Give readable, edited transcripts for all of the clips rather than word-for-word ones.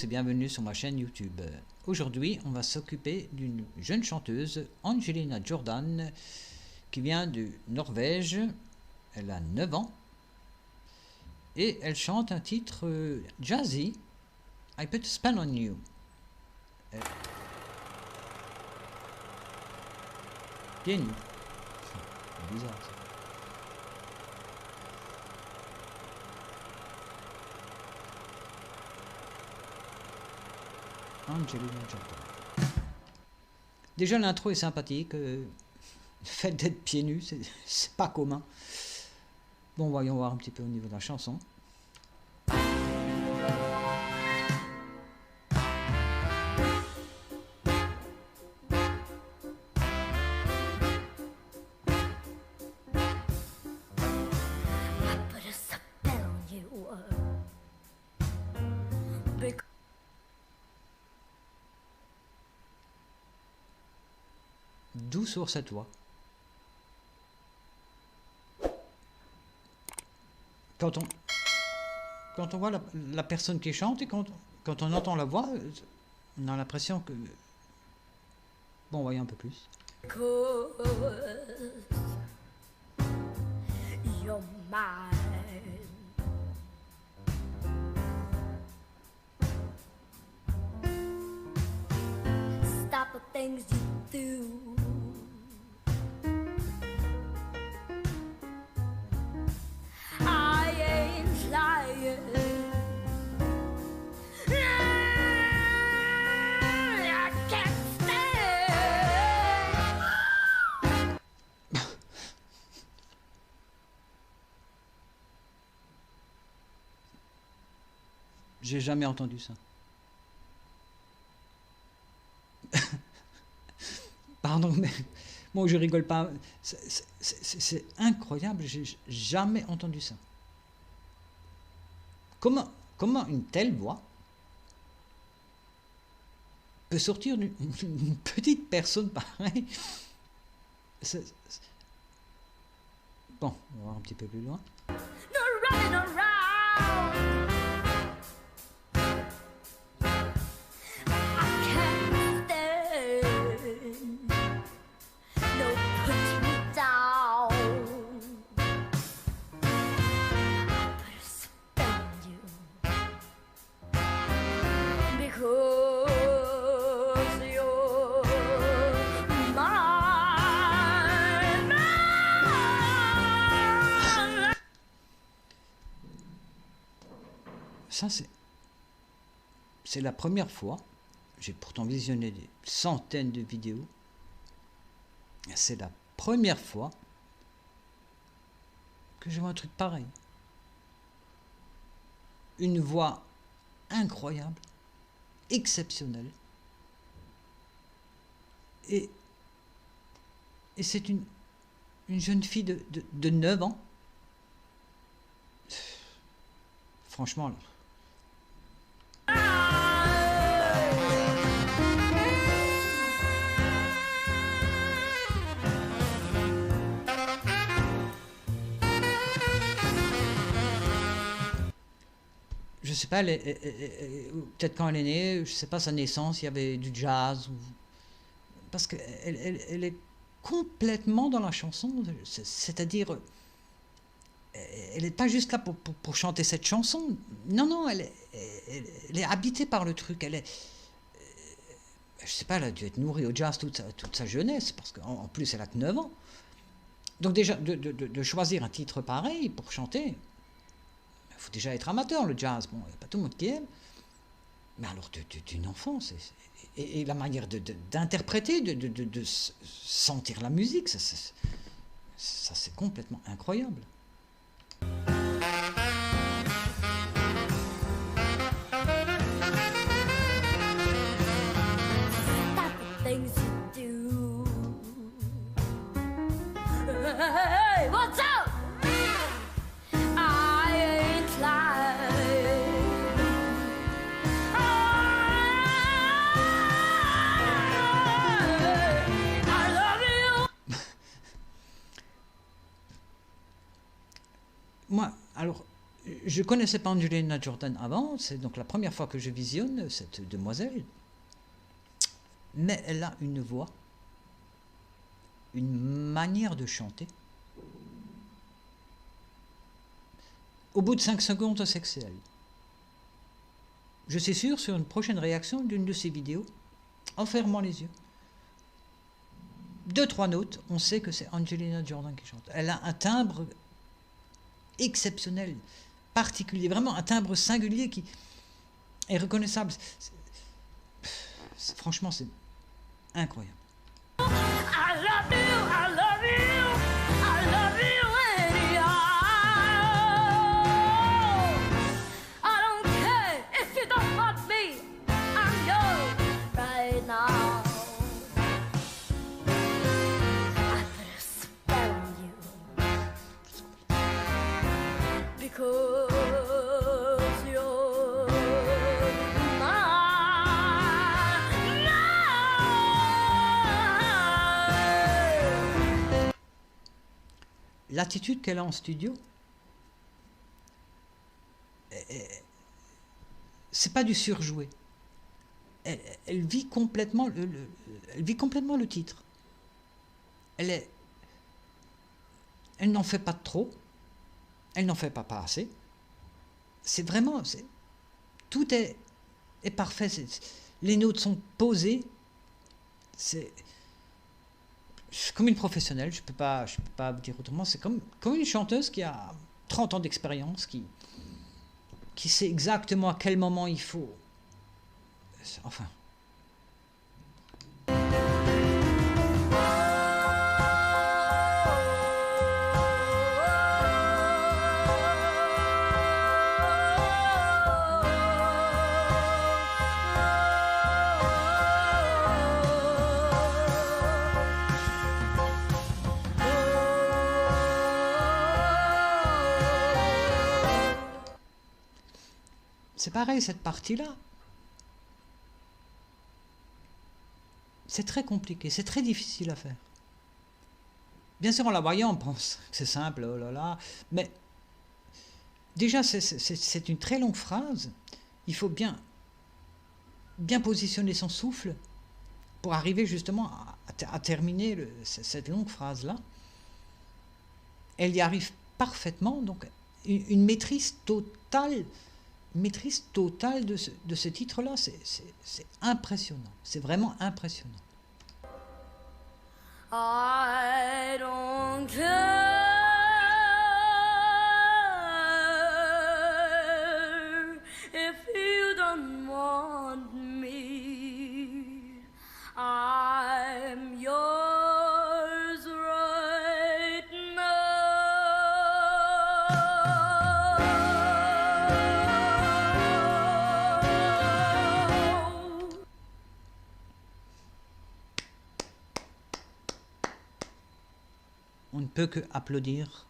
Et bienvenue sur ma chaîne YouTube. Aujourd'hui, on va s'occuper d'une jeune chanteuse, Angelina Jordan, qui vient de Norvège. Elle a 9 ans et elle chante un titre jazzy, I Put a Spell on You. Pieds nus. C'est bizarre ça. Angelina Jordan. Déjà l'intro est sympathique. Le fait d'être pieds nus, c'est pas commun. Bon, voyons voir un petit peu au niveau de la chanson. Doux sur cette voix. Quand on voit la personne qui chante et quand on entend la voix, on a l'impression que... Bon, voyons un peu plus. You're mine. Stop the things you do. I ain't lying. I can't stand. J'ai jamais entendu ça. Pardon, mais moi je rigole pas. C'est incroyable, j'ai jamais entendu ça. Comment une telle voix peut sortir d'une petite personne pareille? Bon, on va voir un petit peu plus loin. No running around. I can't stand. No, put me down. Put a spell on you because you're mine. Ça, c'est la première fois. J'ai pourtant visionné des centaines de vidéos. C'est la première fois que je vois un truc pareil. Une voix incroyable, exceptionnelle. Et c'est une jeune fille de 9 ans. Franchement, là. Je sais pas, peut-être quand elle est née, je sais pas, sa naissance, il y avait du jazz. Parce qu'elle est complètement dans la chanson. C'est-à-dire, elle n'est pas juste là pour chanter cette chanson. Non, elle est habitée par le truc. Je sais pas, elle a dû être nourrie au jazz toute sa jeunesse, parce qu'en plus, elle a que 9 ans. Donc déjà, de choisir un titre pareil pour chanter... Il faut déjà être amateur, le jazz. Bon, il n'y a pas tout le monde qui aime. Mais alors, d'une enfance. Et la manière d'interpréter, de sentir la musique, ça c'est complètement incroyable. Stop the things you do. Hey, what's up? Moi, alors, Je ne connaissais pas Angelina Jordan avant, c'est donc la première fois que je visionne cette demoiselle. Mais elle a une voix, une manière de chanter. Au bout de 5 secondes, c'est que c'est elle. Je suis sûr, sur une prochaine réaction d'une de ces vidéos, en fermant les yeux, 2-3 notes, on sait que c'est Angelina Jordan qui chante. Elle a un timbre exceptionnel, particulier, vraiment un timbre singulier qui est reconnaissable. Franchement, c'est incroyable. I love you, I love you, I love you anyhow. I don't care if you don't want me, I'm yours right now. I put a spell on you because you're mine now. L'attitude qu'elle a en studio, c'est pas du surjoué. Elle vit complètement elle vit complètement le titre. Elle n'en fait pas trop, elle n'en fait pas assez. C'est vraiment, tout est parfait. Les notes sont posées. C'est comme une professionnelle, je peux pas vous dire autrement. C'est comme une chanteuse qui a 30 ans d'expérience, qui sait exactement à quel moment il faut. Enfin. C'est pareil, cette partie-là. C'est très compliqué, c'est très difficile à faire. Bien sûr, en la voyant, on pense que c'est simple, oh là là, mais déjà, c'est une très longue phrase. Il faut bien positionner son souffle pour arriver justement à terminer cette longue phrase-là. Elle y arrive parfaitement, donc une maîtrise totale de ce titre-là, c'est impressionnant, c'est vraiment impressionnant. I don't care if you don't want me. I'm yours right now. On ne peut que applaudir.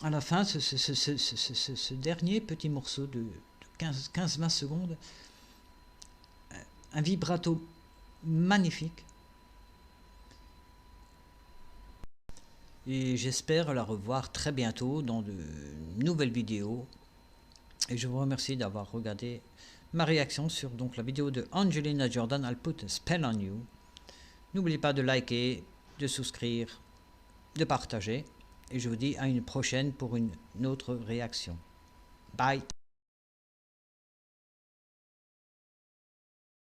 À la fin, ce dernier petit morceau de 15-20 secondes, un vibrato magnifique. Et j'espère la revoir très bientôt dans de nouvelles vidéos. Et je vous remercie d'avoir regardé ma réaction sur donc la vidéo de Angelina Jordan, I'll Put a Spell on You. N'oubliez pas de liker, de souscrire, de partager. Et je vous dis à une prochaine pour une autre réaction. Bye!